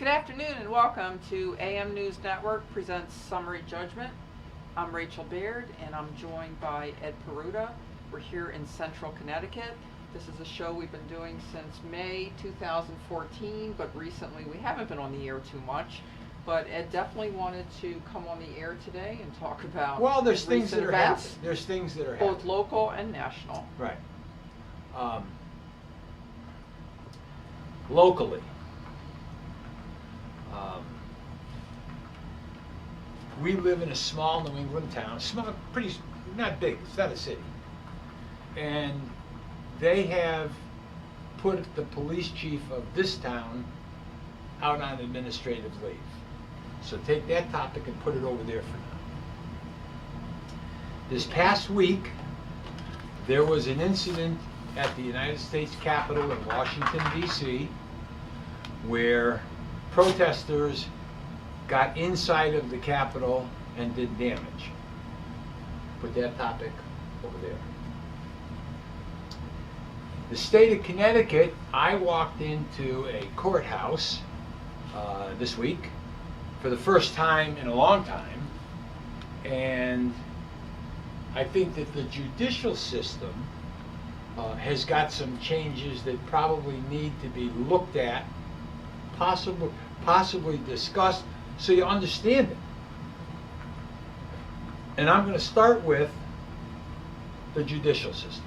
Good afternoon and welcome to AM News Network presents Summary Judgment. I'm Rachel Baird and I'm joined by Ed Peruta. We're here in Central Connecticut. This is a show we've been doing since May 2014, but recently we haven't been on the air too much. But Ed definitely wanted to come on the air today and talk about there's things that are events, happening. There's things that are happening. both local and national. Right. Locally, we live in a small New England town. Small, pretty, not big. It's not a city. And they have put the police chief of this town out on administrative leave. So take that topic and put it over there for now. This past week, there was an incident at the United States Capitol in Washington, D.C., where protesters got inside of the Capitol and did damage. Put that topic over there. The state of Connecticut, I walked into a courthouse this week for the first time in a long time, and I think that the judicial system has got some changes that probably need to be looked at, possibly discussed, so you understand it. And I'm going to start with the judicial system.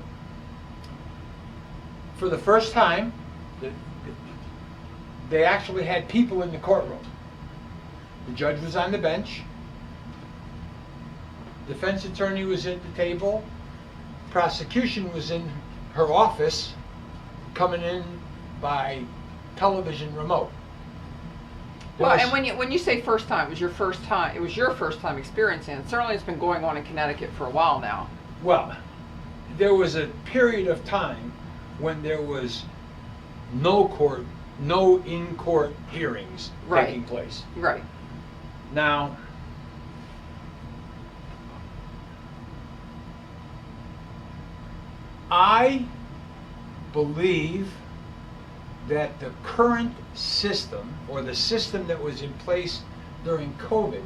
For the first time, they actually had people in the courtroom. The judge was on the bench. Defense attorney was at the table. Prosecution was in her office, coming in by television remote. Well, and when you say first time, it was your first time experiencing it. Certainly it's been going on in Connecticut for a while now. Well, there was a period of time when there was no in-court hearings taking place. Right. Now, I believe that the current system, or the system that was in place during COVID,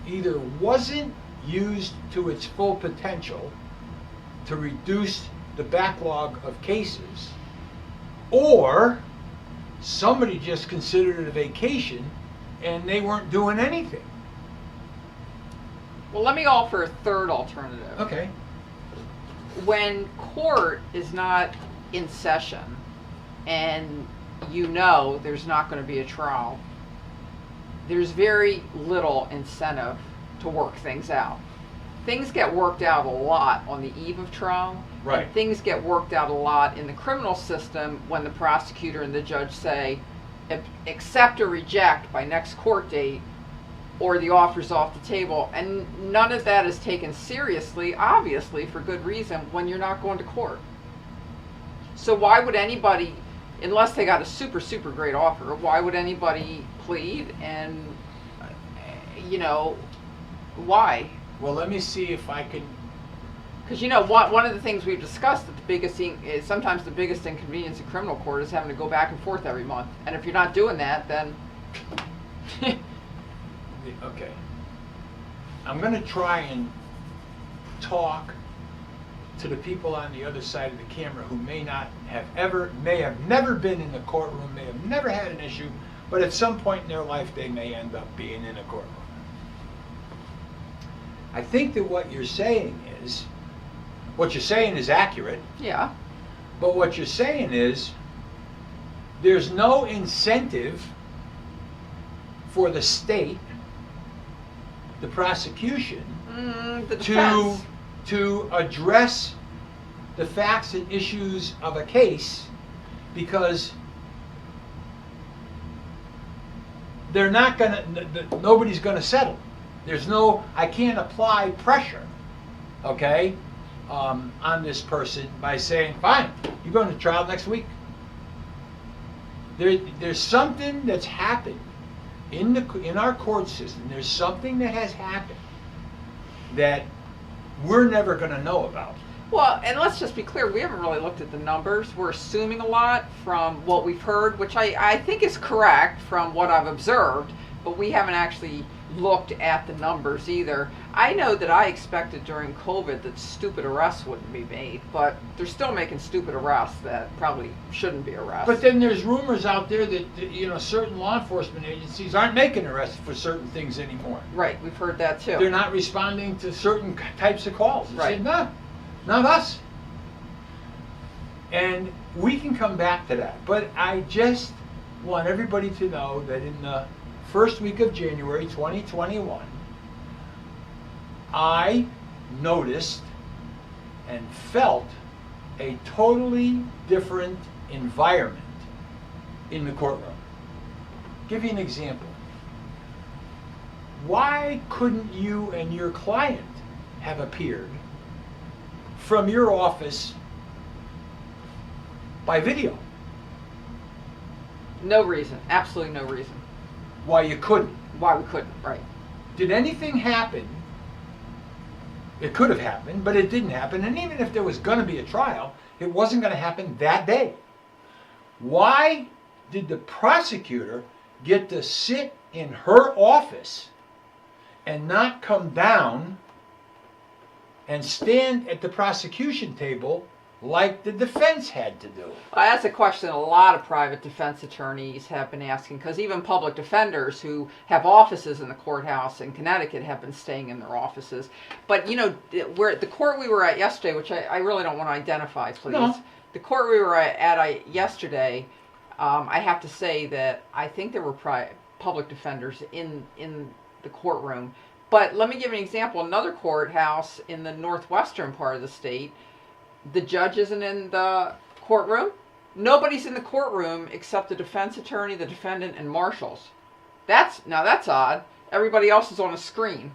either wasn't used to its full potential to reduce the backlog of cases, or somebody just considered it a vacation and they weren't doing anything. Well, let me offer a third alternative. Okay. When court is not in session and you know there's not going to be a trial, there's very little incentive to work things out. Things get worked out a lot on the eve of trial. Right. And things get worked out a lot in the criminal system when the prosecutor and the judge say accept or reject by next court date, or the offer's off the table. And none of that is taken seriously, obviously for good reason, when you're not going to court. So why would anybody, unless they got a super, super great offer, why would anybody plead? And, why? Well, let me see if I can. Because one of the things we've discussed, that the biggest thing is sometimes the biggest inconvenience in criminal court is having to go back and forth every month. And if you're not doing that, then Okay. I'm going to try and talk to the people on the other side of the camera who may have never been in the courtroom, may have never had an issue, but at some point in their life they may end up being in a courtroom. I think that what you're saying is accurate. yeah. But what you're saying is there's no incentive for the state, the prosecution, The defense. to address the facts and issues of a case, because they're not nobody's gonna settle. I can't apply pressure, okay, on this person by saying, fine, you're going to trial next week. There's something that's happened in our court system. There's something that has happened that we're never going to know about. Well, and let's just be clear, we haven't really looked at the numbers. We're assuming a lot from what we've heard, which I think is correct from what I've observed, but we haven't actually looked at the numbers either. I know that I expected during COVID that stupid arrests wouldn't be made, but they're still making stupid arrests that probably shouldn't be arrests. But then there's rumors out there that, you know, certain law enforcement agencies aren't making arrests for certain things anymore. Right, we've heard that too. They're not responding to certain types of calls. They Right. say, no, not us. And we can come back to that. But I just want everybody to know that in the first week of January 2021, I noticed and felt a totally different environment in the courtroom. Give you an example. Why couldn't you and your client have appeared from your office by video? No reason, absolutely no reason Why you couldn't? why we couldn't, right. Did anything happen? It could have happened, but it didn't happen. And even if there was going to be a trial, it wasn't going to happen that day. Why did the prosecutor get to sit in her office and not come down and stand at the prosecution table like the defense had to do? Well, that's a question a lot of private defense attorneys have been asking, because even public defenders who have offices in the courthouse in Connecticut have been staying in their offices. But, you know, the court we were at yesterday, which I really don't want to identify, please. No. The court we were at yesterday, I have to say that I think there were public defenders in the courtroom. But let me give you an example. Another courthouse in the northwestern part of the state, the judge isn't in the courtroom. Nobody's in the courtroom except the defense attorney, the defendant, and marshals. That's odd. Everybody else is on a screen.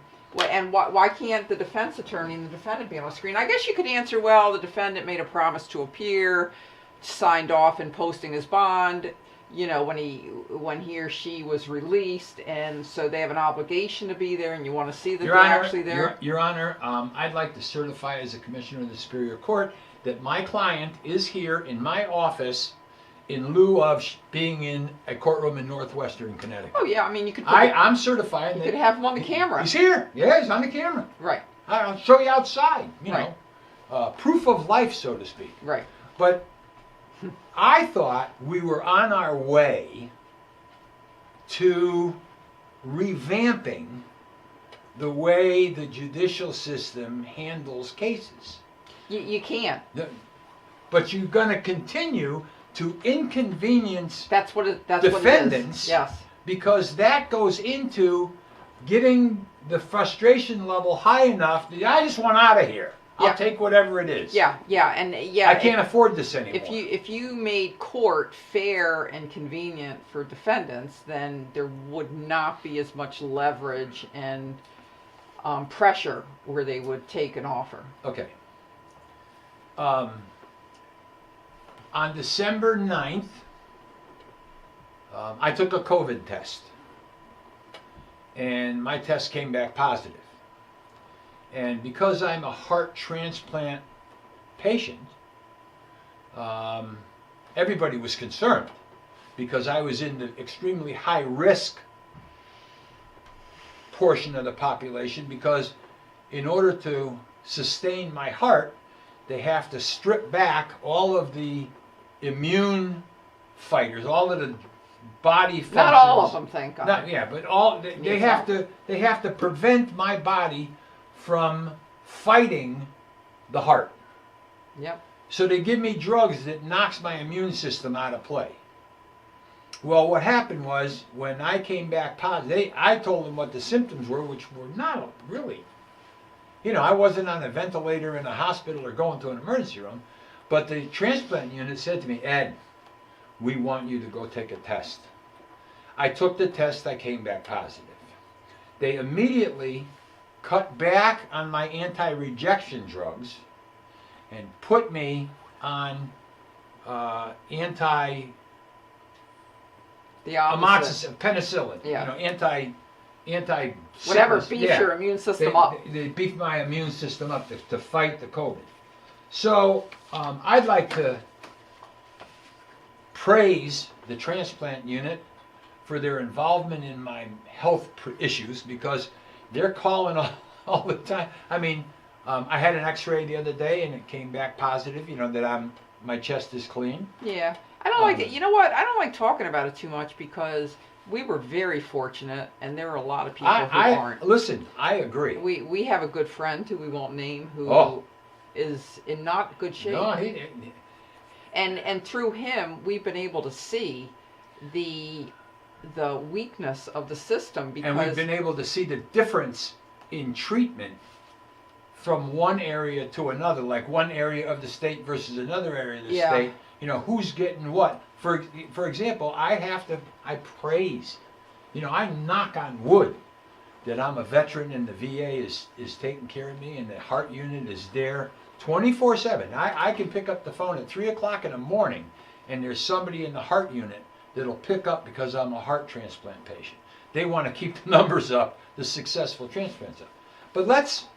And why can't the defense attorney and the defendant be on a screen? I guess you could answer, well, the defendant made a promise to appear, signed off in posting his bond, you know, when he or she was released, and so they have an obligation to be there, and you want to see that they're actually there. Your Honor, I'd like to certify as a commissioner of the Superior Court that my client is here in my office in lieu of being in a courtroom in northwestern Connecticut. Oh yeah, I mean you could. I'm certifying You that could have him on the camera. He's here. Yeah, he's on the camera. Right. I'll show you outside. You Right. know, proof of life, so to speak. Right. But I thought we were on our way to revamping the way the judicial system handles cases. You can't. But you're going to continue to inconvenience That's what it defendants, is. Yes. because that goes into getting the frustration level high enough that I just want out of here. I'll Yeah. take whatever it is. Yeah, and I can't afford this anymore. If you made court fair and convenient for defendants, then there would not be as much leverage and pressure where they would take an offer. Okay. On December 9th, I took a COVID test. And my test came back positive. And because I'm a heart transplant patient, everybody was concerned because I was in the extremely high risk portion of the population, because in order to sustain my heart, they have to strip back all of the immune fighters, all of the body functions. Not all of them, thank God. But all they have to prevent my body from fighting the heart. Yep. So they give me drugs that knocks my immune system out of play. Well, what happened was when I came back positive, I told them what the symptoms were, which were not really, I wasn't on a ventilator in a hospital or going to an emergency room, but the transplant unit said to me, Ed, we want you to go take a test. I took the test, I came back positive. They immediately cut back on my anti-rejection drugs and put me on The opposite. amoxicillin, penicillin, Yeah. anti Whatever beefs your immune system up. They beef my immune system up to fight the COVID. So I'd like to praise the transplant unit for their involvement in my health issues, because they're calling all the time. I mean, I had an X-ray the other day and it came back positive. You know that my chest is clean. Yeah, I don't like it. You know what? I don't like talking about it too much because we were very fortunate, and there are a lot of people who aren't. Listen, I agree. We have a good friend who we won't name who is in not good shape. No, and through him, we've been able to see the weakness of the system, because and we've been able to see the difference in treatment from one area to another, like one area of the state versus another area of the state. You know, who's getting what. For example, I praise, you know, I knock on wood that I'm a veteran and the VA is taking care of me, and the heart unit is there 24/7. I can pick up the phone at 3 o'clock in the morning and there's somebody in the heart unit that'll pick up because I'm a heart transplant patient. They want to keep the numbers up, the successful transplants up. But let's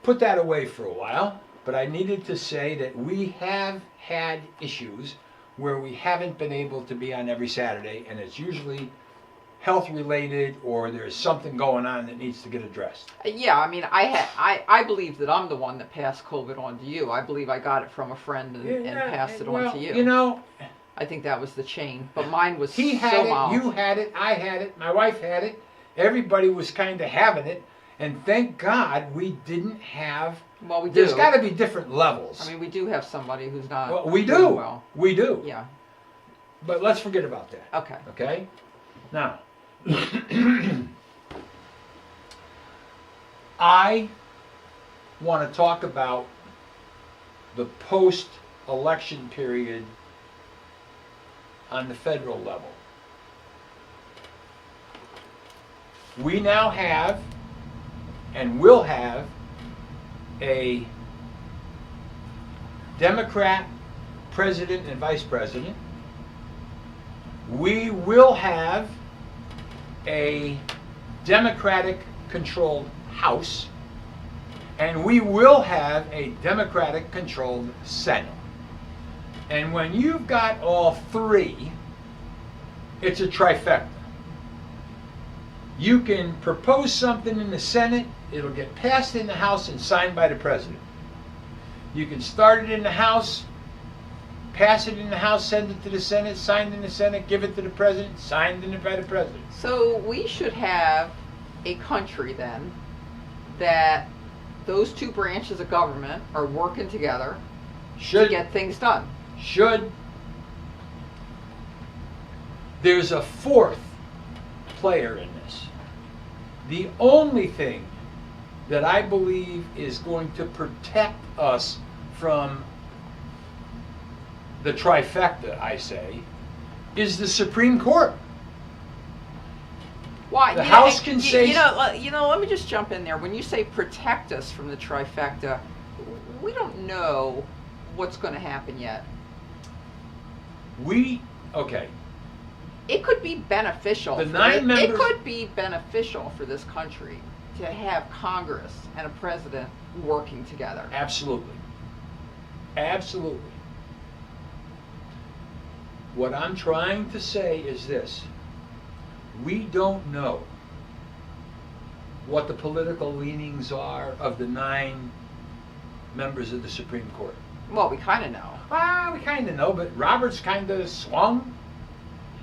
put that away for a while. But I needed to say that we have had issues where we haven't been able to be on every Saturday, and it's usually health related or there's something going on that needs to get addressed. Yeah, I mean, I believe that I'm the one that passed COVID on to you. I believe I got it from a friend and passed it on to you. You know, I think that was the chain, but mine was he had so it, mild. you had it, I had it, my wife had it. Everybody was kind of having it, and thank God we didn't have. Well, we do. There's got to be different levels. I mean, we do have somebody who's not. Well, we doing do. Well. We do. Yeah. But let's forget about that. Okay. Okay. Now, I want to talk about the post-election period on the federal level. We now have and will have a Democrat president and vice president. We will have a Democratic-controlled House, and we will have a Democratic-controlled Senate. And when you've got all three, it's a trifecta. You can propose something in the Senate, it'll get passed in the House and signed by the president. You can start it in the House, pass it in the House, send it to the Senate, signed in the Senate, give it to the president, signed by the president. So we should have a country then that those two branches of government are working together to get things done. There's a fourth player in this. The only thing that I believe is going to protect us from the trifecta, I say, is the Supreme Court. Why? The House can say... You know, let me just jump in there. When you say protect us from the trifecta, we don't know what's going to happen yet. Okay. It could be beneficial. It could be beneficial for this country to have Congress and a president working together. Absolutely. Absolutely. What I'm trying to say is this. We don't know what the political leanings are of the 9 members of the Supreme Court. Well, we kind of know. We kind of know, but Roberts kind of swung,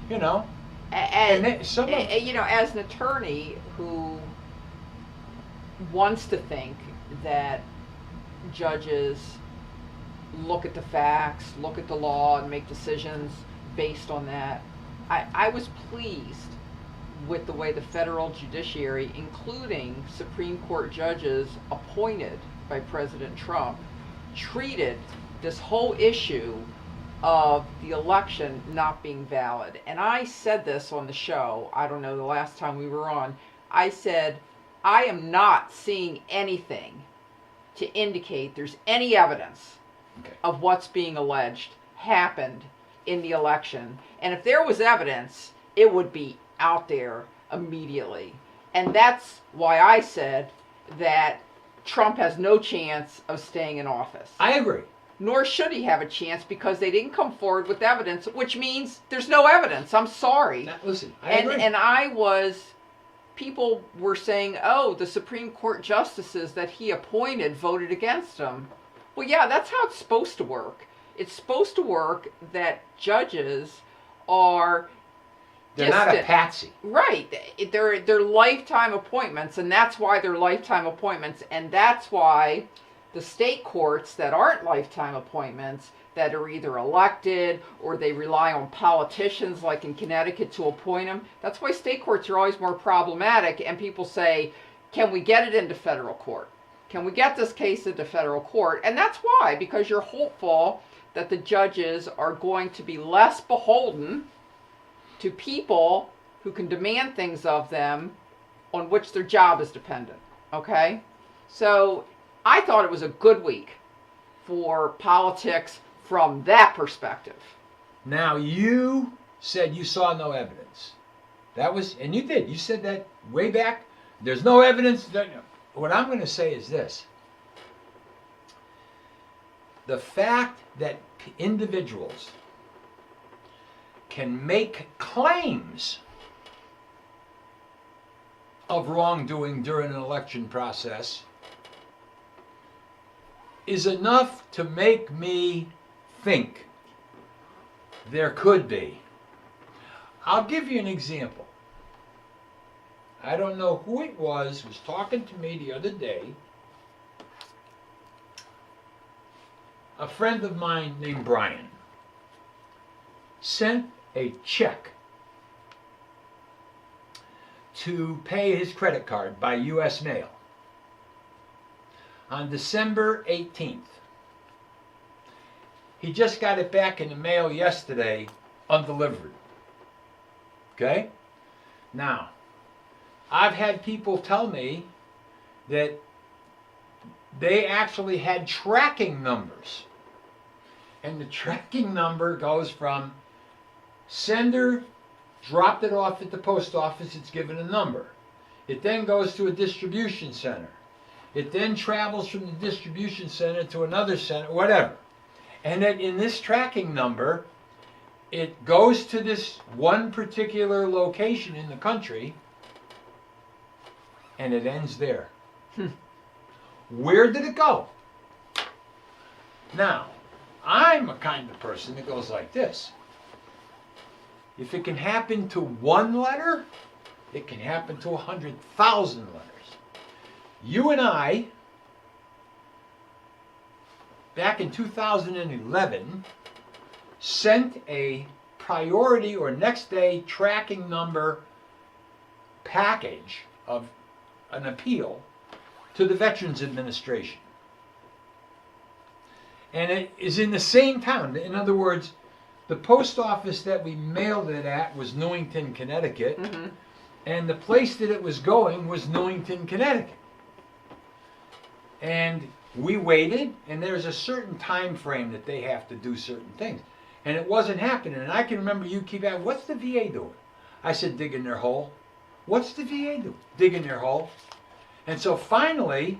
you know. You know, as an attorney who wants to think that judges look at the facts, look at the law, and make decisions based on that, I was pleased with the way the federal judiciary, including Supreme Court judges appointed by President Trump, treated this whole issue of the election not being valid. And I said this on the show, I don't know, the last time we were on, I said, I am not seeing anything to indicate there's any evidence of what's being alleged happened in the election. And if there was evidence, it would be out there immediately. And that's why I said that Trump has no chance of staying in office. I agree. Nor should he have a chance because they didn't come forward with evidence, which means there's no evidence. I'm sorry. Now, listen, I agree. And people were saying, oh, the Supreme Court justices that he appointed voted against him. Well, yeah, that's how it's supposed to work. It's supposed to work that judges are They're not a patsy. Right. They're lifetime appointments, and that's why they're lifetime appointments, and that's why the state courts that aren't lifetime appointments, that are either elected or they rely on politicians like in Connecticut to appoint them, that's why state courts are always more problematic, and people say, can we get it into federal court? Can we get this case into federal court? And that's why, because you're hopeful that the judges are going to be less beholden to people who can demand things of them on which their job is dependent. Okay? So I thought it was a good week for politics from that perspective. Now, you said you saw no evidence. That was, and you did. You said that way back. There's no evidence. What I'm going to say is this. The fact that individuals can make claims of wrongdoing during an election process is enough to make me think there could be. I'll give you an example. I don't know who it was talking to me the other day. A friend of mine named Brian sent a check to pay his credit card by U.S. mail on December 18th. He just got it back in the mail yesterday, undelivered. Okay? Now, I've had people tell me that they actually had tracking numbers. And the tracking number goes from sender dropped it off at the post office, it's given a number. It then goes to a distribution center. It then travels from the distribution center to another center, whatever. And then in this tracking number, it goes to this one particular location in the country, and it ends there. Where did it go? Now, I'm a kind of person that goes like this. If it can happen to one letter, it can happen to 100,000 letters. You and I, back in 2011, sent a priority or next day tracking number package of an appeal to the Veterans Administration. And it is in the same town. In other words, the post office that we mailed it at was Newington, Connecticut, and the place that it was going was Newington, Connecticut. And we waited, and there's a certain time frame that they have to do certain things. And it wasn't happening. And I can remember you keep asking, what's the VA doing? I said, digging their hole. What's the VA doing? Digging their hole. And so finally,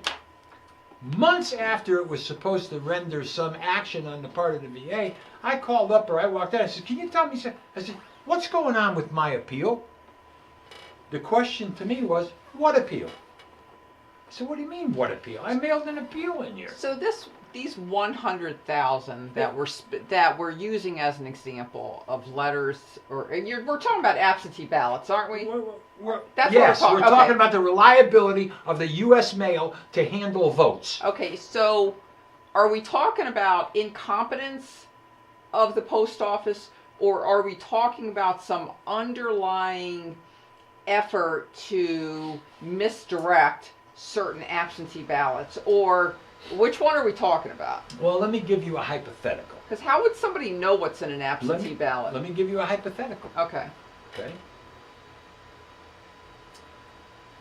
months after it was supposed to render some action on the part of the VA, I called up or I walked out. I said, can you tell me? I said, what's going on with my appeal? The question to me was, what appeal? I said, what do you mean, what appeal? I mailed an appeal in here. So these 100,000 that we're using as an example of letters, or we're talking about absentee ballots, aren't we? Yes, we're talking about the reliability of the U.S. mail to handle votes. Okay, so are we talking about incompetence of the post office, or are we talking about some underlying effort to misdirect certain absentee ballots, or which one are we talking about? Well, let me give you a hypothetical. Because how would somebody know what's in an absentee ballot? Let me give you a hypothetical. Okay. Okay.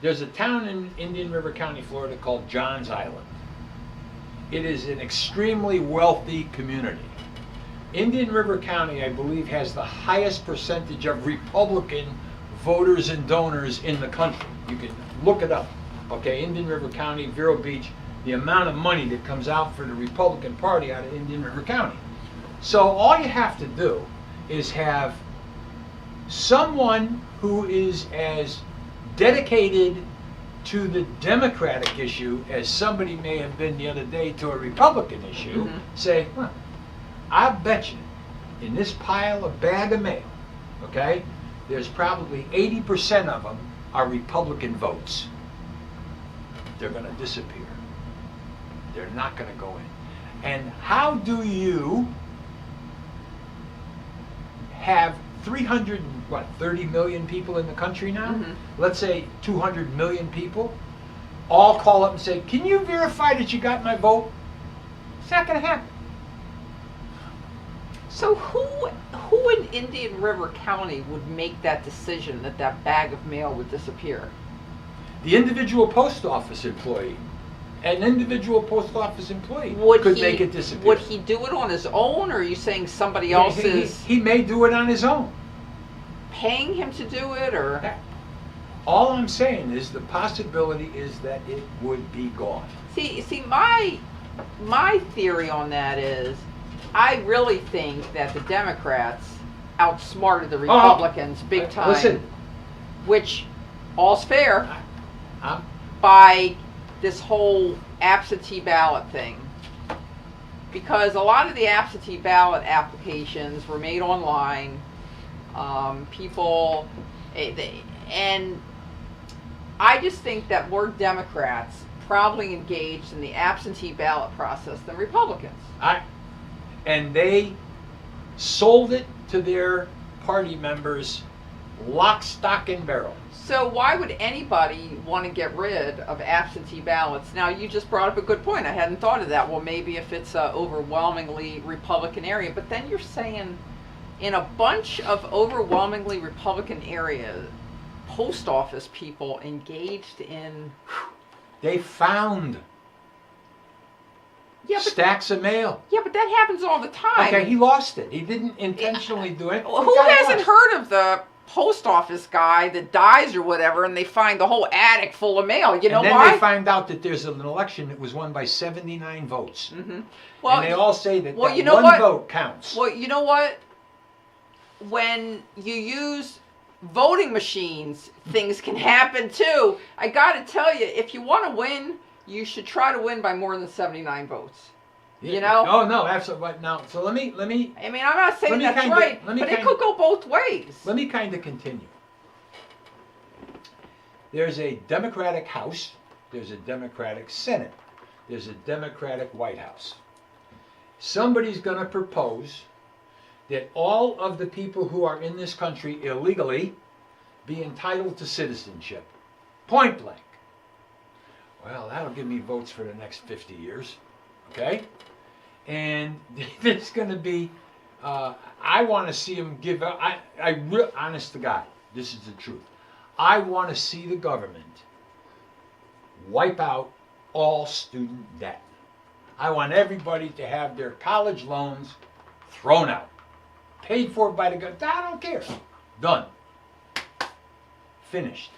There's a town in Indian River County, Florida called Johns Island. It is an extremely wealthy community. Indian River County, I believe, has the highest percentage of Republican voters and donors in the country. You can look it up. Okay, Indian River County, Vero Beach, the amount of money that comes out for the Republican Party out of Indian River County. So all you have to do is have someone who is as dedicated to the Democratic issue as somebody may have been the other day to a Republican issue, say, huh, I bet you in this pile of bag of mail, okay, there's probably 80% of them are Republican votes. They're going to disappear. They're not going to go in. And how do you have 30 million people in the country now? Let's say 200 million people all call up and say, can you verify that you got my vote? It's not going to happen. So who in Indian River County would make that decision that that bag of mail would disappear? The individual post office employee. An individual post office employee could make it disappear. Would he do it on his own, or are you saying somebody else is he may do it on his own. paying him to do it, or? All I'm saying is the possibility is that it would be gone. See, my theory on that is, I really think that the Democrats outsmarted the Republicans big time. Listen, which all's fair I'm by this whole absentee ballot thing. Because a lot of the absentee ballot applications were made online. And I just think that more Democrats probably engaged in the absentee ballot process than Republicans. And they sold it to their party members lock, stock, and barrel. So why would anybody want to get rid of absentee ballots? Now, you just brought up a good point. I hadn't thought of that. Well, maybe if it's an overwhelmingly Republican area. But then you're saying in a bunch of overwhelmingly Republican areas, post office people engaged in... They found stacks of mail. Yeah, but that happens all the time. Okay, he lost it. He didn't intentionally do it. Who hasn't heard of the post office guy that dies or whatever, and they find the whole attic full of mail? You know why? And then they find out that there's an election that was won by 79 votes. Well, and they all say that, well, that you know one what? vote counts. Well, you know what? When you use voting machines, things can happen too. I gotta tell you, if you want to win, you should try to win by more than 79 votes. You know? Oh no, absolutely. Now, so let me. I mean, I'm not saying that's right, but it could go both ways. Let me kind of continue. There's a Democratic House. There's a Democratic Senate. There's a Democratic White House. Somebody's going to propose that all of the people who are in this country illegally be entitled to citizenship. Point blank. Well, that'll give me votes for the next 50 years. Okay? And there's going to be, I want to see them give up, honest to God, this is the truth. I want to see the government wipe out all student debt. I want everybody to have their college loans thrown out. Paid for by the government. I don't care. Done. Finished.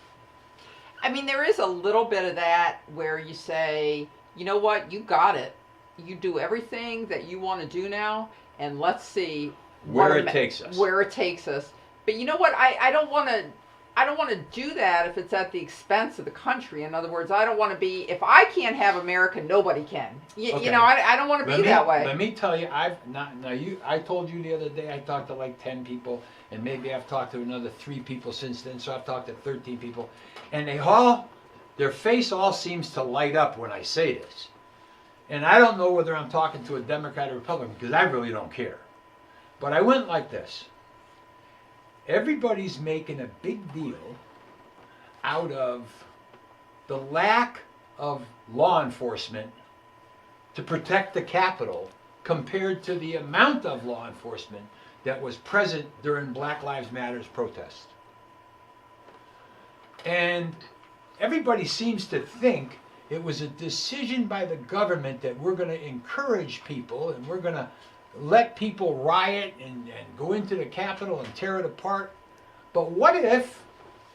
I mean, there is a little bit of that where you say, you know what, you got it. You do everything that you want to do now, and let's see where it takes us. Where it takes us. But you know what? I don't want to do that if it's at the expense of the country. In other words, I don't want to be. If I can't have America, nobody can. You know, I don't want to be that way. Let me tell you, I told you the other day I talked to like 10 people, and maybe I've talked to another 3 people since then. So I've talked to 13 people, and their face all seems to light up when I say this. And I don't know whether I'm talking to a Democrat or Republican, because I really don't care. But I went like this. Everybody's making a big deal out of the lack of law enforcement to protect the Capitol compared to the amount of law enforcement that was present during Black Lives Matter's protest. And everybody seems to think it was a decision by the government that we're going to encourage people and we're going to let people riot and go into the Capitol and tear it apart. But what if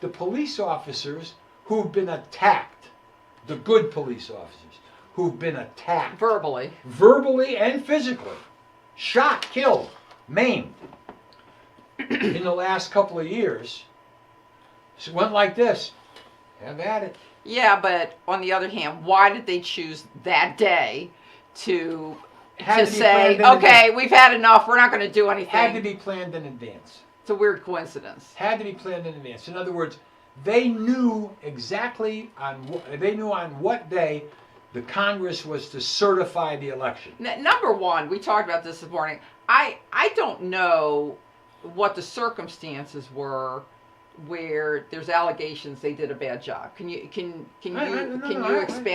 the police officers who've been attacked, the good police officers, who've been attacked verbally and physically, shot, killed, maimed in the last couple of years. So it went like this. Have at it. Yeah, but on the other hand, why did they choose that day to say, okay, we've had enough, we're not going to do anything? Had to be planned in advance. It's a weird coincidence. Had to be planned in advance. In other words, they knew exactly on what day the Congress was to certify the election. Number one, we talked about this morning. I don't know what the circumstances were where there's allegations they did a bad job. Can you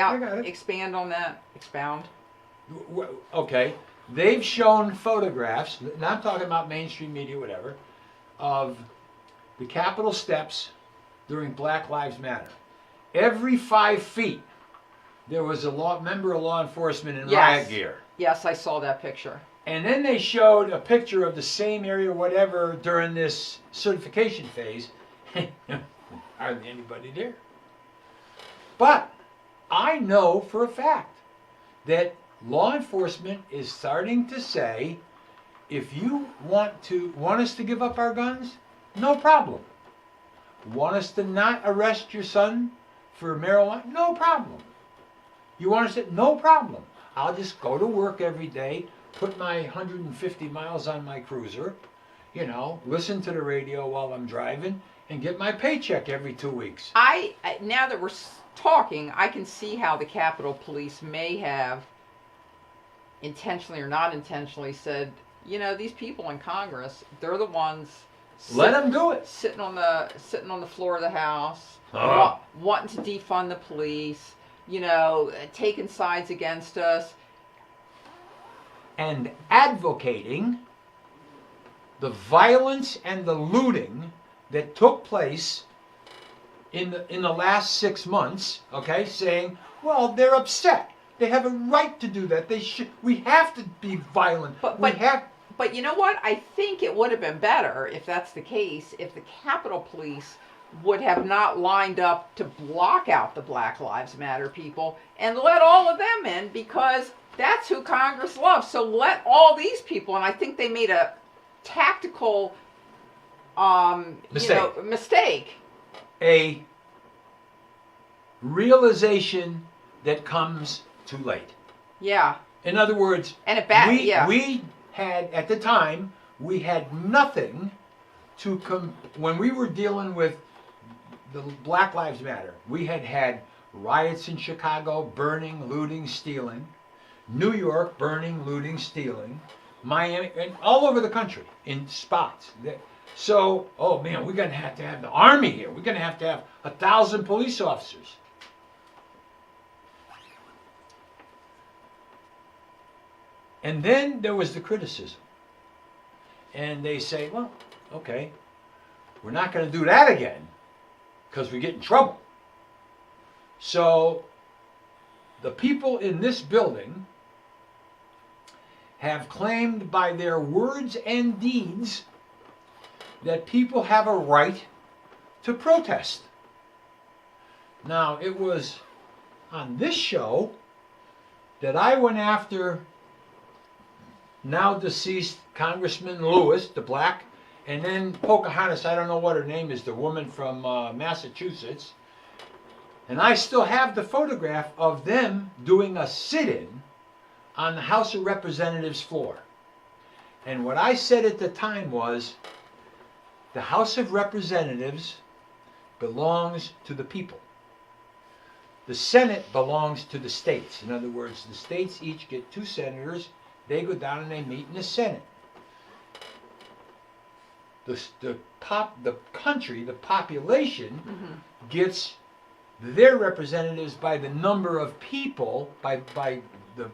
expand on that? Expound. Okay, they've shown photographs. Not talking about mainstream media, whatever, of the Capitol steps during Black Lives Matter. Every 5 feet, there was a member of law enforcement in riot gear. Yes, I saw that picture. And then they showed a picture of the same area, whatever, during this certification phase. Hardly anybody there. But I know for a fact that law enforcement is starting to say, if you want us to give up our guns, no problem. Want us to not arrest your son for marijuana? No problem. You want us to? No problem. I'll just go to work every day, put my 150 miles on my cruiser, listen to the radio while I'm driving, and get my paycheck every 2 weeks. Now that we're talking, I can see how the Capitol Police may have intentionally or not intentionally said, these people in Congress, they're the ones. Let them do it. Sitting on the floor of the House, wanting to defund the police, taking sides against us, and advocating the violence and the looting that took place in the last 6 months. Okay, saying, well, they're upset. They have a right to do that. We have to be violent. But you know what? I think it would have been better, if that's the case, if the Capitol Police would have not lined up to block out the Black Lives Matter people and let all of them in, because that's who Congress loves. So let all these people, and I think they made a tactical mistake. A realization that comes too late. Yeah. In other words, we had, at the time, we had nothing to when we were dealing with the Black Lives Matter. We had riots in Chicago, burning, looting, stealing. New York, burning, looting, stealing. Miami, and all over the country in spots. So, oh man, we're going to have the Army here. We're going to have 1,000 police officers. And then there was the criticism. And they say, well, okay, we're not going to do that again because we get in trouble. So the people in this building have claimed by their words and deeds that people have a right to protest. Now, it was on this show that I went after now deceased Congressman Lewis, the black, and then Pocahontas, I don't know what her name is, the woman from Massachusetts. And I still have the photograph of them doing a sit-in on the House of Representatives floor. And what I said at the time was, the House of Representatives belongs to the people. The Senate belongs to the states. In other words, the states each get 2 senators. They go down and they meet in the Senate. The country, the population, gets their representatives by the number of people, by the,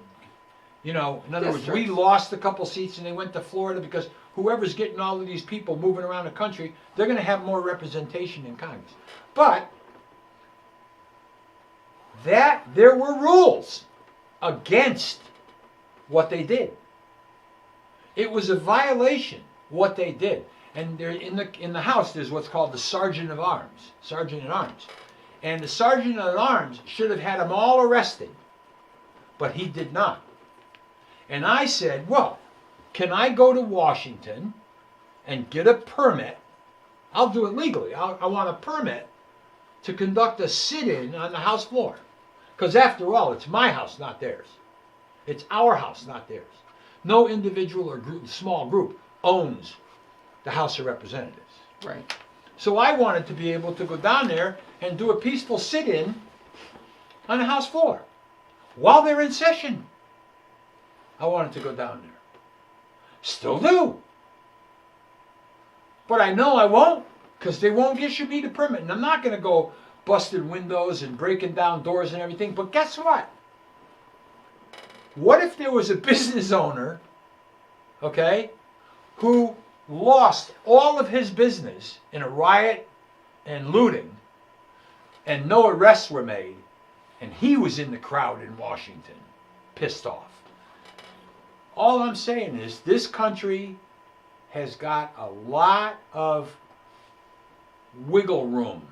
in other words, we lost a couple seats and they went to Florida because whoever's getting all of these people moving around the country, they're going to have more representation in Congress. But there were rules against what they did. It was a violation what they did. And there in the House there's what's called the Sergeant at Arms. And the Sergeant at Arms should have had them all arrested but he did not. And I said, well, can I go to Washington and get a permit? I'll do it legally. I want a permit to conduct a sit-in on the House floor. Because after all, it's my house, not theirs. It's our house, not theirs. No individual or group, small group owns the House of Representatives. Right. So I wanted to be able to go down there and do a peaceful sit-in on the House floor while they're in session. I wanted to go down there. Still do. But I know I won't, because they won't issue me the permit. And I'm not going to go busting windows and breaking down doors and everything. But guess what? What if there was a business owner, okay, who lost all of his business in a riot and looting, and no arrests were made, and he was in the crowd in Washington, pissed off? All I'm saying is this country has got a lot of wiggle room.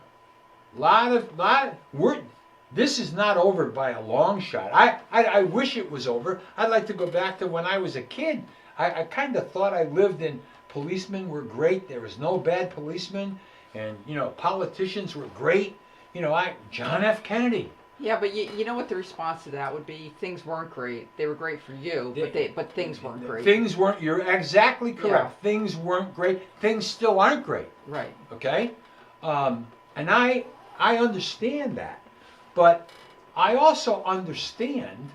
This is not over by a long shot. I wish it was over. I'd like to go back to when I was a kid. I kind of thought I lived in, policemen were great. There was no bad policemen. And, politicians were great. John F. Kennedy. Yeah, but you know what the response to that would be? Things weren't great. They were great for you, but things weren't great. Things weren't, you're exactly correct. Yeah. Things weren't great. Things still aren't great. Right. Okay? And I understand that. But I also understand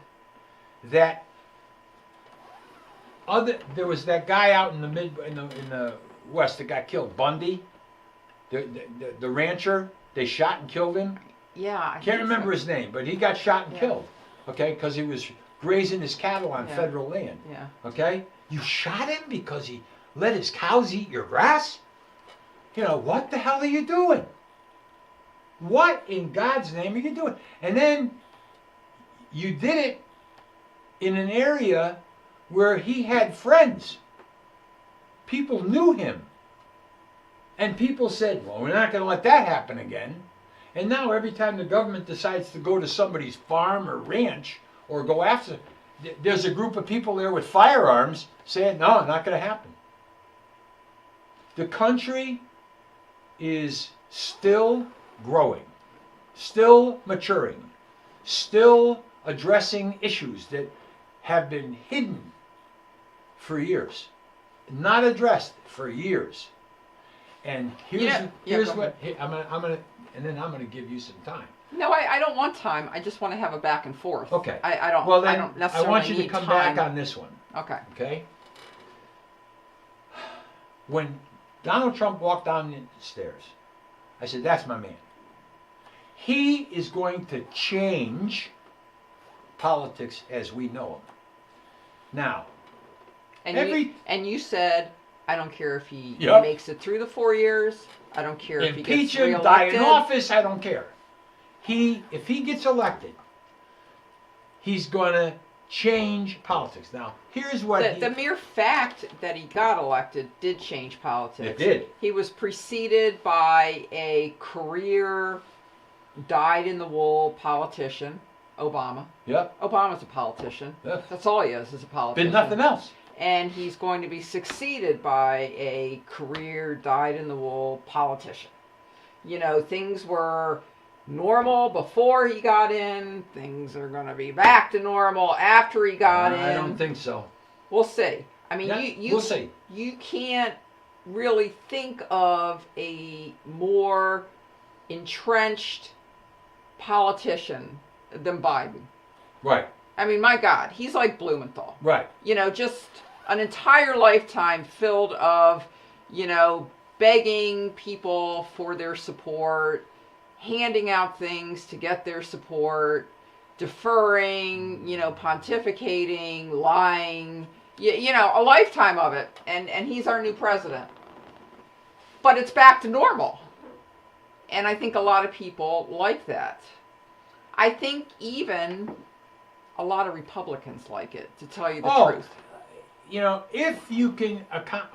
that there was that guy out in the West that got killed, Bundy, the rancher. They shot and killed him. Yeah, I can't remember his name, but he got shot and killed. Okay, because he was grazing his cattle on federal land. Yeah. Okay, you shot him because he let his cows eat your grass. What the hell are you doing? What in God's name are you doing? And then you did it in an area where he had friends. People knew him. And people said, well, we're not going to let that happen again. And now every time the government decides to go to somebody's farm or ranch or go after, there's a group of people there with firearms saying, no, not going to happen. The country is still growing, still maturing, still addressing issues that have been hidden for years, not addressed for years. And here's what I'm gonna, and then I'm gonna give you some time. No, I don't want time. I just want to have a back and forth. Okay. I don't. Well, then I don't necessarily I want you to come time. back on this one. Okay. Okay. When Donald Trump walked down the stairs, I said, "That's my man. He is going to change politics as we know them." Now, and you said, I don't care if he Yep. makes it through the 4 years. I don't care if he impeach gets him, reelected. die in office. I don't care. If he gets elected, he's going to change politics. Now, here's what the mere fact that he got elected did change politics. It did. He was preceded by a career, dyed-in-the-wool politician, Obama. Yep. Obama's a politician. Yep. That's all he is a politician. Been nothing else. And he's going to be succeeded by a career, dyed-in-the-wool politician. Things were normal before he got in. Things are going to be back to normal after he got in. I don't think so. We'll see. I mean, we'll see. You can't really think of a more entrenched politician than Biden. Right. I mean, my God, he's like Blumenthal. Right. Just an entire lifetime filled of, begging people for their support, handing out things to get their support, deferring, pontificating, lying, a lifetime of it. And he's our new president. But it's back to normal. And I think a lot of people like that. I think even a lot of Republicans like it, to tell you the truth. If you can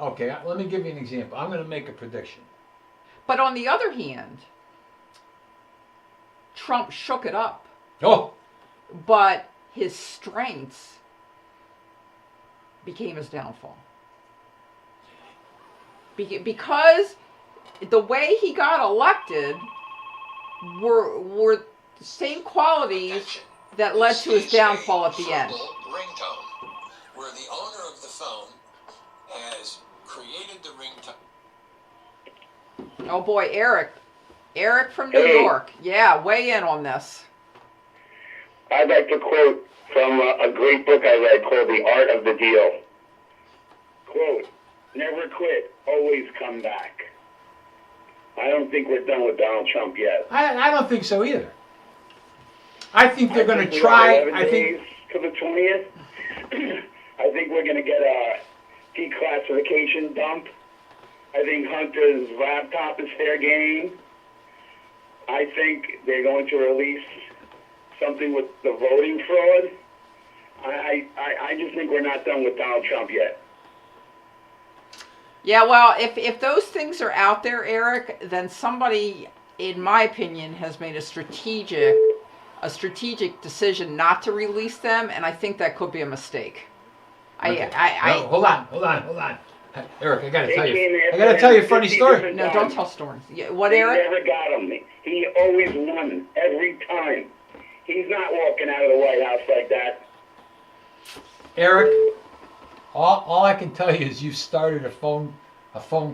okay, let me give you an example. I'm going to make a prediction. But on the other hand, Trump shook it up. Oh. But his strengths became his downfall. Because the way he got elected were the same qualities that led to his downfall at the end. Ringtone, where the owner of the phone has created the ringtone. Oh boy, Eric from New York. Yeah, weigh in on this. I'd like to quote from a great book I read called The Art of the Deal. Quote, never quit, always come back. I don't think we're done with Donald Trump yet. I don't think so either. I think they're going to try. I think to the 20th. I think we're going to get a declassification dump. I think Hunter's laptop is fair game. I think they're going to release something with the voting fraud. I just think we're not done with Donald Trump yet. Yeah, well, if those things are out there, Eric, then somebody, in my opinion, has made a strategic decision not to release them, and I think that could be a mistake. Okay. Hold on. Eric, I gotta tell you a funny story. No, don't tell stories. Yeah, what, He Eric? never got him. He always won every time. He's not walking out of the White House like that. Eric, all I can tell you is you started a phone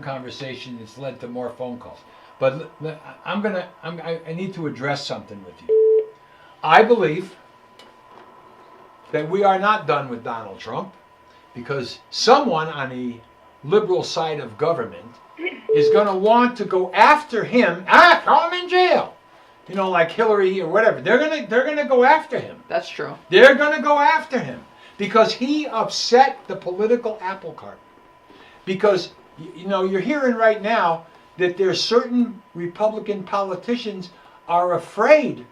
conversation that's led to more phone calls. But I need to address something with you. I believe that we are not done with Donald Trump because someone on the liberal side of government is going to want to go after him. Throw him in jail. You know, like Hillary or whatever. They're gonna go after him. That's true. They're gonna go after him because he upset the political apple cart. Because you know you're hearing right now that there's certain Republican politicians are afraid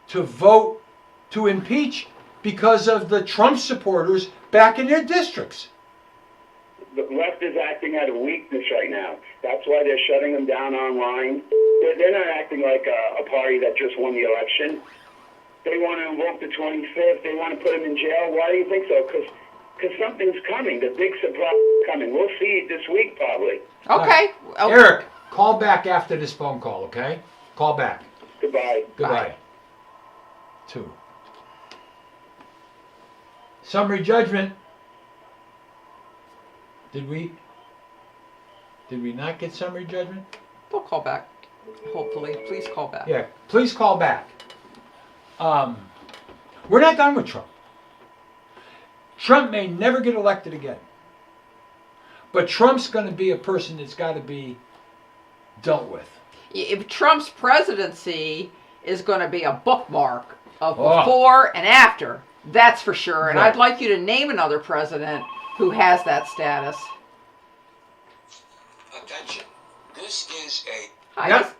to vote to impeach because of the Trump supporters back in their districts. The left is acting out of weakness right now. That's why they're shutting them down online. They're not acting like a party that just won the election. They want to invoke the 25th. They want to put him in jail. Why do you think so? Because something's coming. The big surprise is coming. We'll see it this week probably. Okay. Eric, call back after this phone call, okay? Call back. Goodbye. Goodbye. 2. Summary judgment. Did we not get summary judgment? We'll call back. Hopefully. Please call back. Yeah, please call back. We're not done with Trump. Trump may never get elected again. But Trump's going to be a person that's got to be dealt with. If Trump's presidency is going to be a bookmark of before and after, that's for sure. And Right. I'd like you to name another president who has that status. Attention. This is a Hi. Yep.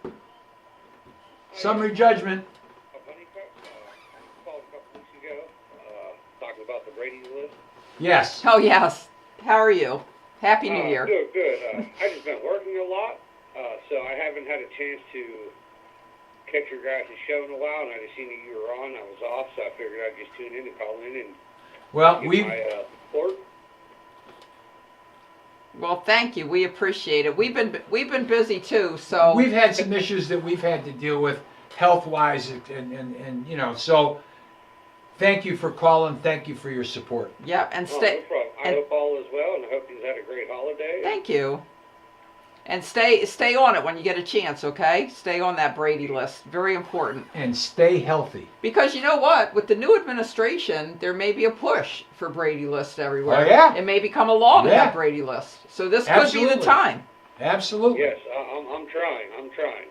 Summary judgment. Honeycutt, called a couple weeks ago, talking about the Brady list. Yes. Oh, yes. How are you? Happy New Year. Good. I just been working a lot, so I haven't had a chance to catch your guys' show in a while, and I just seen that you were on. I was off, so I figured I'd just tune in and call in and Well, give my support. Well, thank you. We appreciate it. We've been busy too, so we've had some issues that we've had to deal with health-wise, and you know, so thank you for calling. Thank you for your support. Yep, and No stay. problem. I hope all is well, and I hope you've had a great holiday. Thank you. And stay on it when you get a chance, okay? Stay on that Brady list. Very important. And stay healthy. Because you know what? With the new administration, there may be a push for Brady lists everywhere. Oh, yeah? It may become a law to Yeah. have Brady lists. So this could be Absolutely. the time. Absolutely. Yes, I'm trying. I'm trying.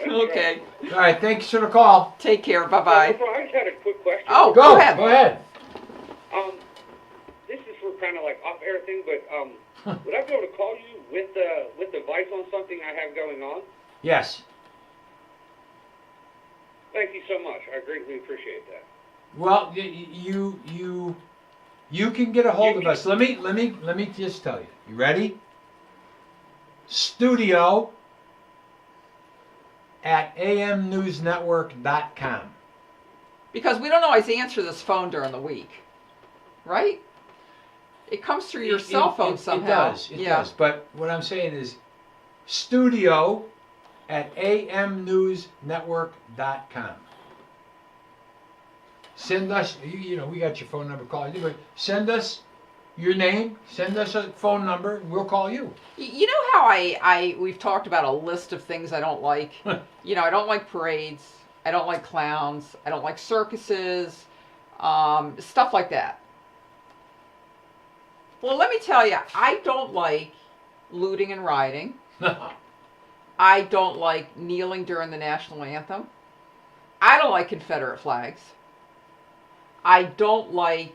Okay. All right. Thanks for the call. Take care. Bye-bye. I just had a quick question. Oh, Go ahead. Go ahead. This is for kind of like off-air thing, but would I be able to call you with advice on something I have going on? Yes. Thank you so much. I greatly appreciate that. Well, you can get a hold of us. Let me just tell you. You ready? Studio at amnewsnetwork.com. Because we don't always answer this phone during the week, right? It comes through your cell phone somehow. It does. But what I'm saying is studio@amnewsnetwork.com. Send us, you know, we got your phone number, call you, but send us your name, send us a phone number, and we'll call you. You know how we've talked about a list of things I don't like? You know, I don't like parades. I don't like clowns. I don't like circuses. Stuff like that. Well, let me tell you, I don't like looting and rioting. I don't like kneeling during the national anthem. I don't like Confederate flags. I don't like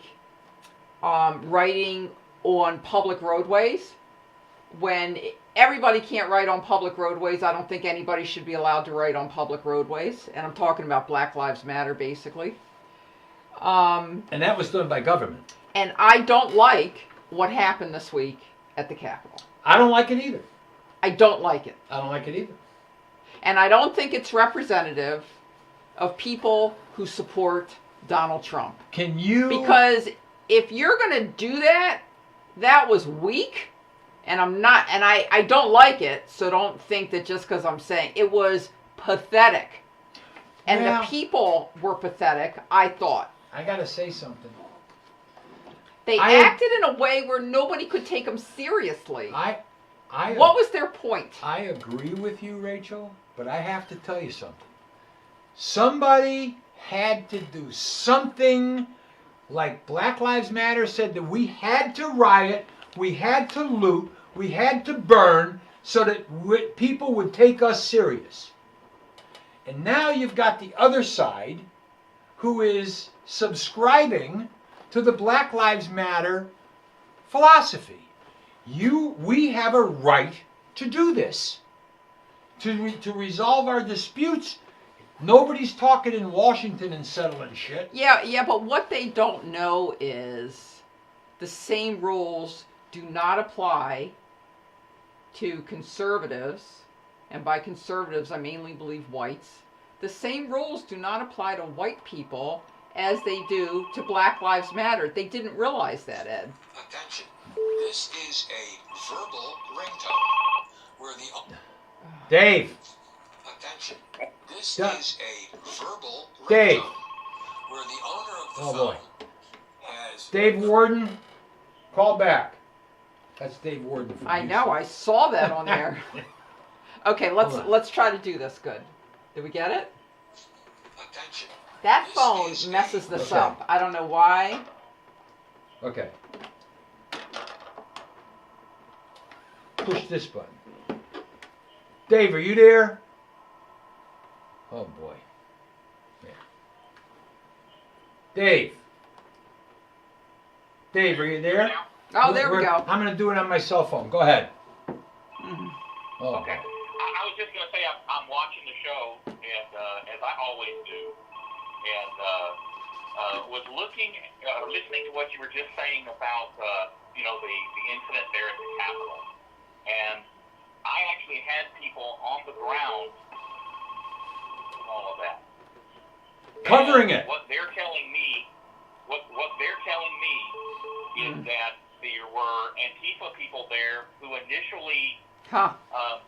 riding on public roadways. When everybody can't ride on public roadways, I don't think anybody should be allowed to ride on public roadways. And I'm talking about Black Lives Matter, basically. And that was done by government. And I don't like what happened this week at the Capitol. I don't like it either. I don't like it. I don't like it either. And I don't think it's representative of people who support Donald Trump. Can you? Because if you're going to do that, that was weak. And I don't like it. So don't think that just because I'm saying it was pathetic. And Well, the people were pathetic, I thought. I got to say something. They acted in a way where nobody could take them seriously. What was their point? I agree with you, Rachel, but I have to tell you something. Somebody had to do something like Black Lives Matter said that we had to riot, we had to loot, we had to burn so that people would take us serious. And now you've got the other side who is subscribing to the Black Lives Matter philosophy. We have a right to do this, to resolve our disputes. Nobody's talking in Washington and settling shit. Yeah, but what they don't know is the same rules do not apply to conservatives, and by conservatives I mainly believe whites. The same rules do not apply to white people as they do to Black Lives Matter. They didn't realize that, Ed. Attention. This is a verbal ringtone where the... Dave. Attention. This Done. is a verbal Dave. ringtone where the owner of the Oh, phone boy. has... Dave Warden, call back. That's Dave Warden. From I Houston. know, I saw that on there. Okay, Hold on. let's try to do this good. Did we get it? Attention. That This phone is messes this Okay. up. I don't know why. Okay. Push this button. Dave, are you there? Oh boy. Yeah. Dave. Dave, are you there? Oh, there we go. I'm going to do it on my cell phone. Go ahead. Oh, Okay. I was just going to say I'm watching the show, and as I always do, and was looking, listening to what you were just saying about, the incident there at the Capitol. And I actually had people on the ground doing all of that. Covering And it. What they're telling me is that there were Antifa people there who initially Huh.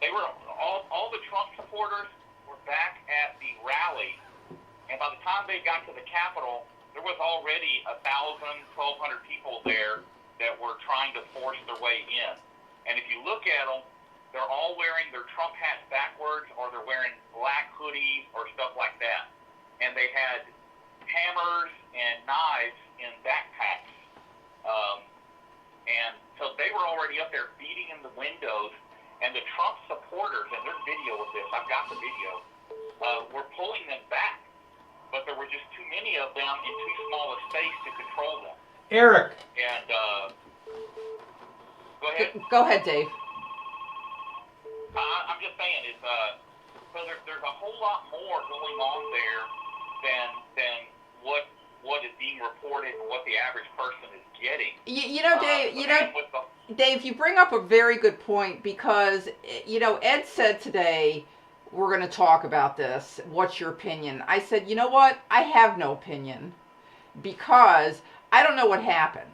they were all the Trump supporters were back at the rally, and by the time they got to the Capitol, there was already 1,000, 1,200 people there that were trying to force their way in. And if you look at them, they're all wearing their Trump hats backwards, or they're wearing black hoodies or stuff like that. And they had hammers and knives in backpacks. And so they were already up there beating in the windows. And the Trump supporters, and there's video of this, I've got the video, were pulling them back. But there were just too many of them in too small a space to control them. Eric. And, go ahead. Go ahead, Dave. I'm just saying, so there's a whole lot more going on there than what is being reported and what the average person is getting. Dave, you bring up a very good point because, Ed said today, we're going to talk about this. What's your opinion? I said, you know what? I have no opinion because I don't know what happened.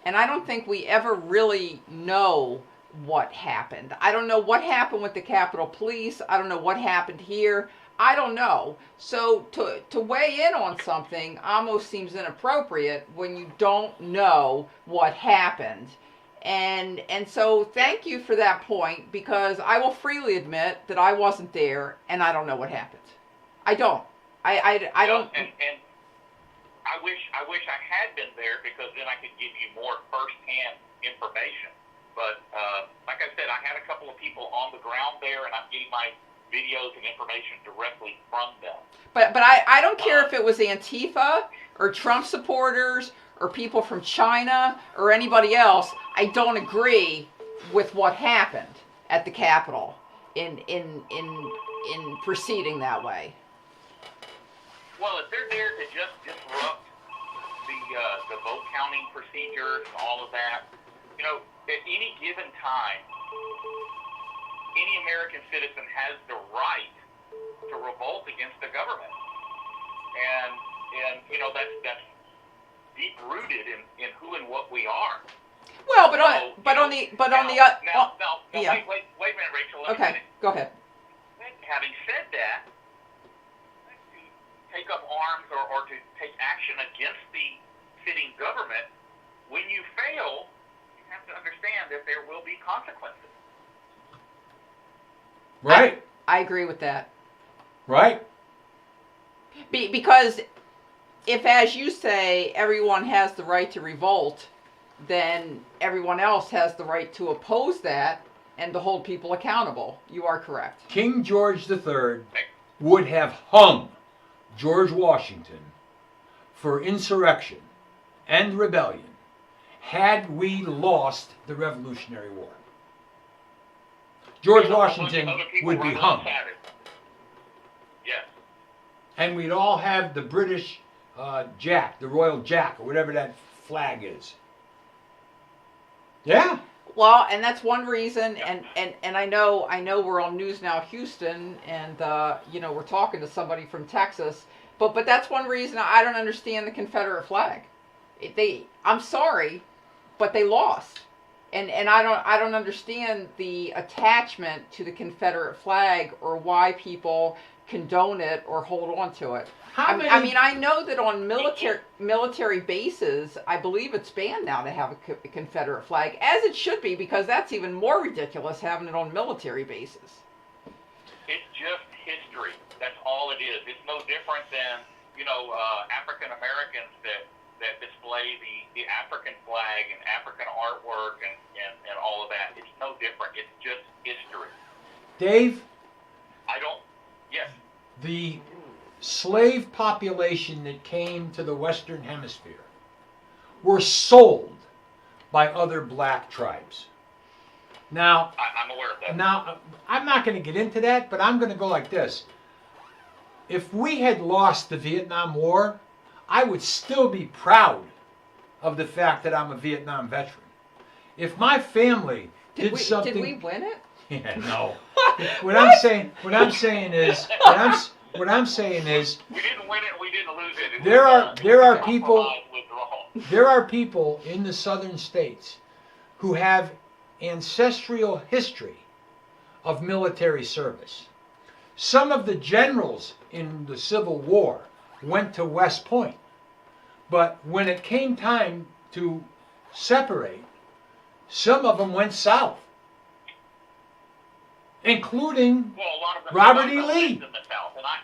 And I don't think we ever really know what happened. I don't know what happened with the Capitol Police. I don't know what happened here. I don't know. So to weigh in on something almost seems inappropriate when you don't know what happened. And so thank you for that point, because I will freely admit that I wasn't there and I don't know what happened. I don't. I don't. And I wish I had been there, because then I could give you more firsthand information. But like I said, I had a couple of people on the ground there, and I'm getting my videos and information directly from them. But I don't care if it was Antifa or Trump supporters or people from China or anybody else. I don't agree with what happened at the Capitol in proceeding that way. Well, if they're there to just disrupt the vote counting procedures and all of that, you know, at any given time, any American citizen has the right to revolt against the government, and you know that's deep rooted in who and what we are. Well, Now, wait a minute, Rachel. Okay, go ahead. Having said that, to take up arms or to take action against the sitting government, when you fail, you have to understand that there will be consequences. Right. I agree with that. Right. Because if, as you say, everyone has the right to revolt, then everyone else has the right to oppose that and to hold people accountable. You are correct. King George III would have hung George Washington for insurrection and rebellion had we lost the Revolutionary War. George Washington would be hung. Yes. And we'd all have the British Jack, the Royal Jack, or whatever that flag is. Yeah. Well, and that's one reason, and I know we're on News Now Houston, and you know, we're talking to somebody from Texas, but that's one reason I don't understand the Confederate flag. I'm sorry, but they lost. And I don't understand the attachment to the Confederate flag, or why people condone it or hold on to it. I mean, I know that on military bases, I believe it's banned now to have a Confederate flag, as it should be, because that's even more ridiculous having it on military bases. It's just history. That's all it is. It's no different than, you know, African Americans that display the African flag and African artwork and all of that. It's no different. It's just history. Dave? Yes. The slave population that came to the Western Hemisphere were sold by other black tribes. Now, I'm aware of that. Now, I'm not going to get into that, but I'm going to go like this. If we had lost the Vietnam War, I would still be proud of the fact that I'm a Vietnam veteran. If my family did something... Did we win it? Yeah, no. What I'm saying is we didn't win it, we didn't lose it. There are people in the southern states who have ancestral history of military service. Some of the generals in the Civil War went to West Point, but when it came time to separate, some of them went south, including Robert E. Lee. In the South, and I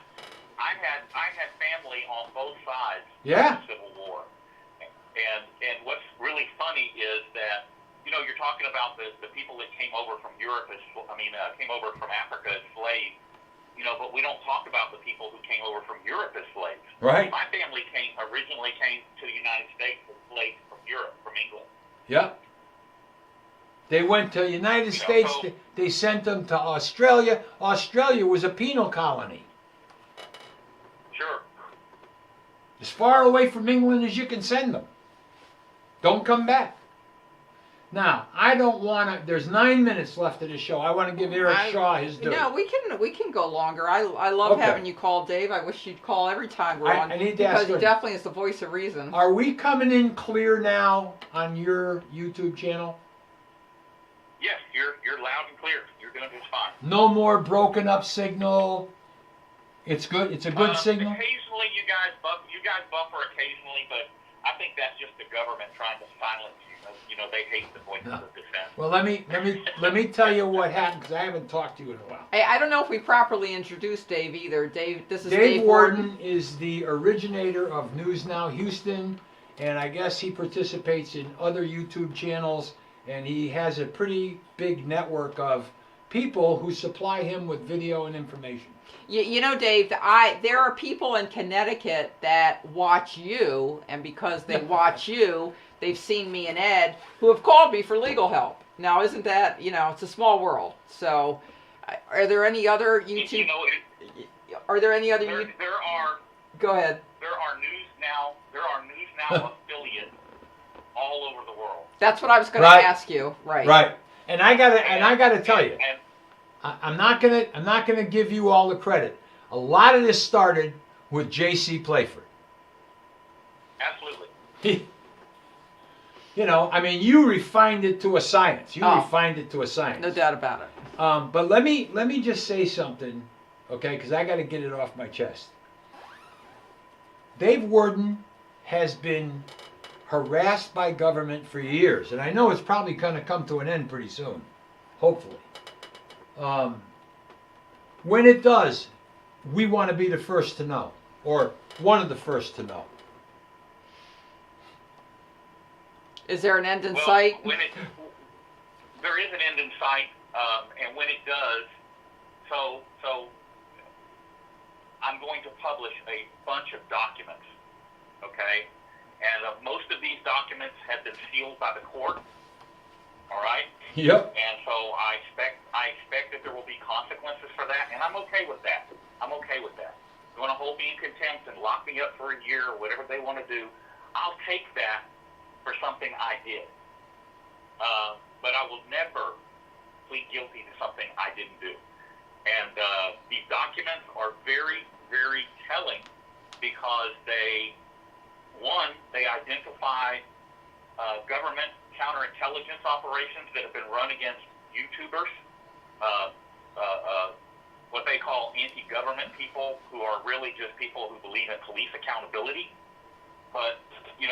had family on both sides of Yeah. the Civil War, and what's really funny is that, you know, you're talking about the people that came over from Europe came over from Africa as slaves, you know, but we don't talk about the people who came over from Europe as slaves. Right. My family originally came to the United States as slaves from Europe, from England. Yep. They went to the United States, they sent them to Australia. Australia was a penal colony. Sure. As far away from England as you can send them. Don't come back. Now, I don't want to. There's 9 minutes left of the show. I want to give Eric Shaw his due. No, we can go longer. I love Okay. having you call, Dave. I wish you'd call every time we're on. I need to ask because he her- definitely is the voice of reason. Are we coming in clear now on your YouTube channel? Yes, you're loud and clear. You're doing just fine. No more broken up signal. It's good. It's a good signal. Occasionally, you guys buffer occasionally, but I think that's just the government trying to silence you. You know, they hate the voices of dissent. Well, let me tell you what happened because I haven't talked to you in a while. Hey, I don't know if we properly introduced Dave either. Dave, this is Dave Dave Warden is the originator of News Now Houston, and I guess he participates in other YouTube channels, and he has a pretty big network of people who supply him with video and information. You know, Dave, there are people in Connecticut that watch you, and because they watch you, they've seen me and Ed, who have called me for legal help. Now, isn't that, it's a small world. So, are there any other YouTube? You know, Are there any other? there are Go ahead. There are News Now affiliates all over the world. That's what I was going Right. to ask you. Right. Right. And I gotta tell you, And I'm not gonna give you all the credit. A lot of this started with J.C. Playford. absolutely. You refined it to a science. You Oh. refined it to a science. No doubt about it. But let me just say something, okay? Because I got to get it off my chest. Dave Warden has been harassed by government for years, and I know it's probably going to come to an end pretty soon, hopefully. When it does, we want to be the first to know, or one of the first to know. Is there an end in Well, sight? There is an end in sight, and when it does, so I'm going to publish a bunch of documents, okay? And most of these documents have been sealed by the court, all right? Yep. And so I expect that there will be consequences for that, and I'm okay with that. I'm okay with that. They're going to hold me in contempt and lock me up for a year or whatever they want to do. I'll take that for something I did. But I will never plead guilty to something I didn't do. And these documents are very, very telling because they identify government counterintelligence operations that have been run against YouTubers, what they call anti-government people who are really just people who believe in police accountability. But,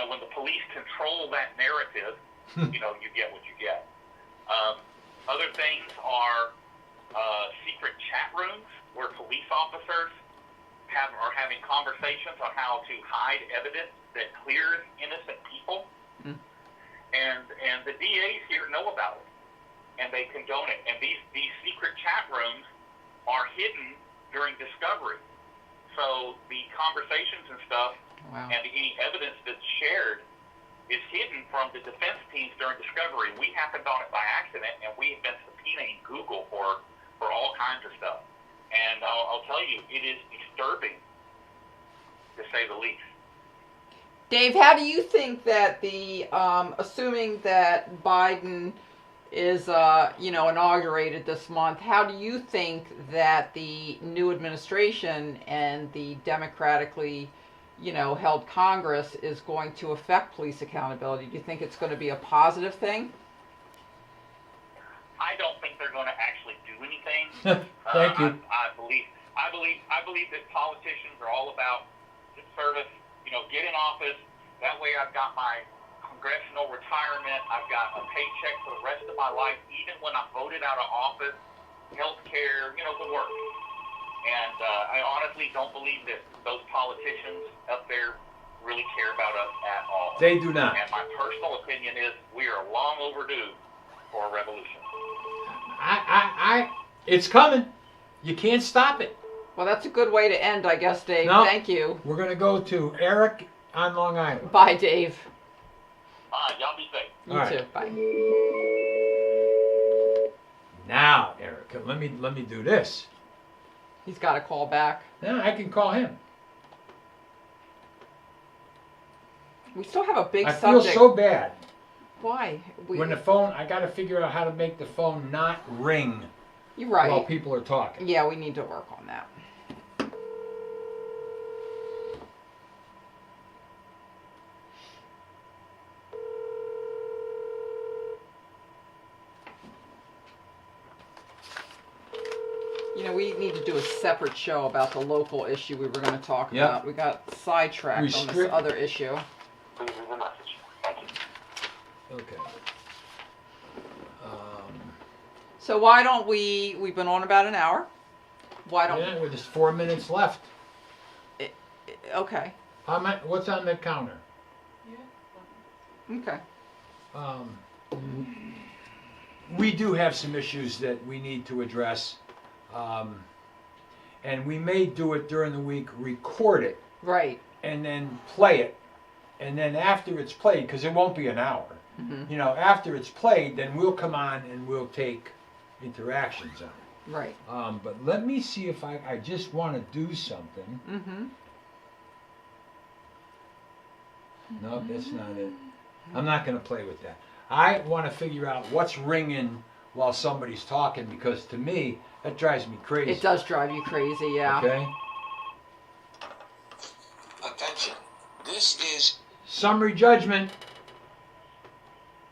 when the police control that narrative, you get what you get. Other things are secret chat rooms where police officers are having conversations on how to hide evidence that clears innocent people. Mm. And the DAs here know about it, and they condone it. And these secret chat rooms are hidden during discovery. So the conversations and stuff Wow. and any evidence that's shared is hidden from the defense teams during discovery. We happened on it by accident, and we have been subpoenaing Google for all kinds of stuff. And I'll tell you, it is disturbing, to say the least. Dave, how do you think that assuming that Biden is, inaugurated this month, how do you think that the new administration and the democratically, held Congress is going to affect police accountability? Do you think it's going to be a positive thing? I don't think they're going to actually do anything. Thank you. I believe that politicians are all about the service. Get in office. That way, I've got my congressional retirement. I've got a paycheck for the rest of my life, even when I'm voted out of office. Health care, the work. And I honestly don't believe that those politicians up there really care about us at all. They do not. And my personal opinion is we are long overdue for a revolution. It's coming. You can't stop it. Well, that's a good way to end, I guess, Dave. No. Thank you. We're going to go to Eric on Long Island. Bye, Dave. Y'all be safe. You All right. too. Bye. Now, Eric, let me do this. He's got to call back. Now I can call him. We still have a big I feel subject. so bad Why? When the phone, I got to figure out how to make the phone not ring You're right. while people are talking. Yeah, we need to work on that. You know, we need to do a separate show about the local issue we were going to talk Yep. about. We got sidetracked on this Restrict- other issue. Please leave a message. Thank you. Okay. So why don't we've been on about an hour. Why don't Yeah, there's 4 minutes left. okay. What's on the counter? Okay. We do have some issues that we need to address. And we may do it during the week, record it, Right. and then play it. And then after it's played, because it won't be an hour, you know, after it's played, then we'll come on and we'll take interactions on it. Right. But let me see if I just want to do something. Mm-hmm. No, that's not it. I'm not going to play with that. I want to figure out what's ringing while somebody's talking, because to me, that drives me crazy. It does drive you crazy, yeah. Okay? Attention. This is Summary judgment.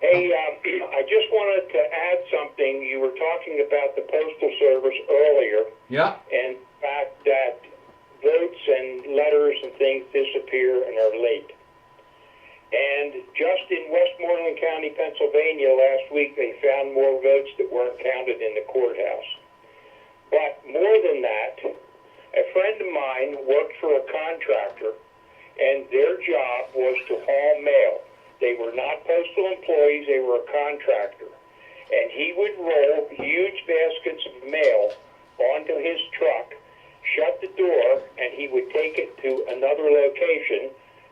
Hey, I just wanted to add something. You were talking about the Postal Service earlier, Yeah. and the fact that votes and letters and things disappear and are late. And just in Westmoreland County, Pennsylvania, last week, they found more votes that weren't counted in the courthouse. But more than that, a friend of mine worked for a contractor, and their job was to haul mail. They were not postal employees, they were a contractor. And he would roll huge baskets of mail onto his truck, shut the door, and he would take it to another location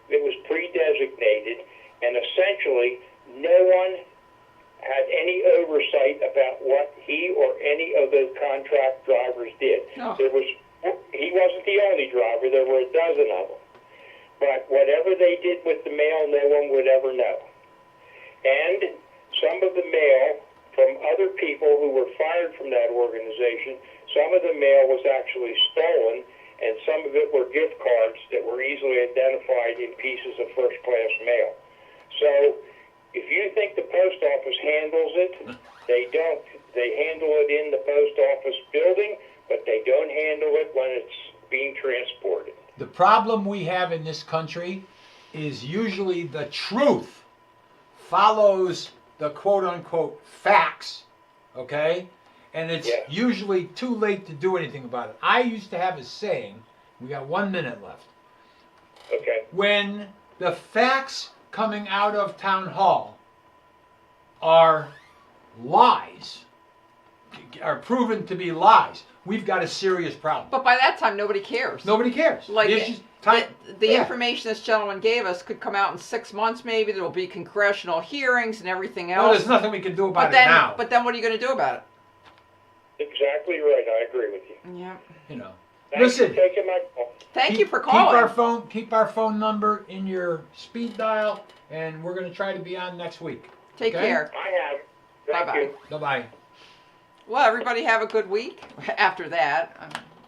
that was pre-designated, and essentially no one had any oversight about what he or any of those contract drivers did. Oh. He wasn't the only driver, there were a dozen of them. But whatever they did with the mail, no one would ever know. And some of the mail from other people who were fired from that organization, some of the mail was actually stolen, and some of it were gift cards that were easily identified in pieces of first-class mail. So if you think the post office handles it, they don't. They handle it in the post office building, but they don't handle it when it's being transported. The problem we have in this country is usually the truth follows the quote-unquote facts, okay? And it's Yeah. usually too late to do anything about it. I used to have a saying, we got 1 minute left. Okay. When the facts coming out of town hall are lies, are proven to be lies, we've got a serious problem. But by that time, nobody cares. Nobody cares. Like The issue's time- the yeah. information this gentleman gave us could come out in 6 months, maybe. There'll be congressional hearings and everything No, else. there's nothing we can do about but then, it now. but then, what are you going to do about it? Exactly right. I agree with you. Yeah. You know. Thanks Listen. for taking my call. Thank you for Keep calling. keep our phone number in your speed dial, and we're going to try to be on next week. Take Okay? care. I have. Thank Bye-bye. you. Bye-bye. Well, everybody have a good week. After that,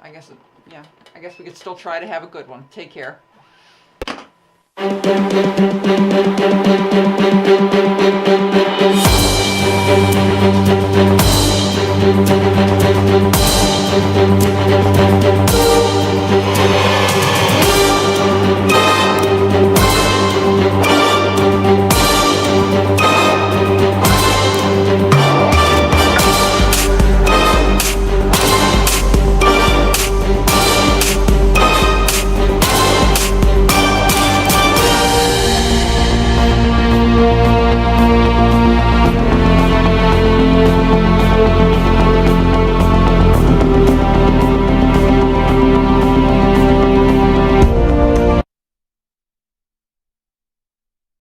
I guess, yeah, I guess we could still try to have a good one. Take care. Thank you.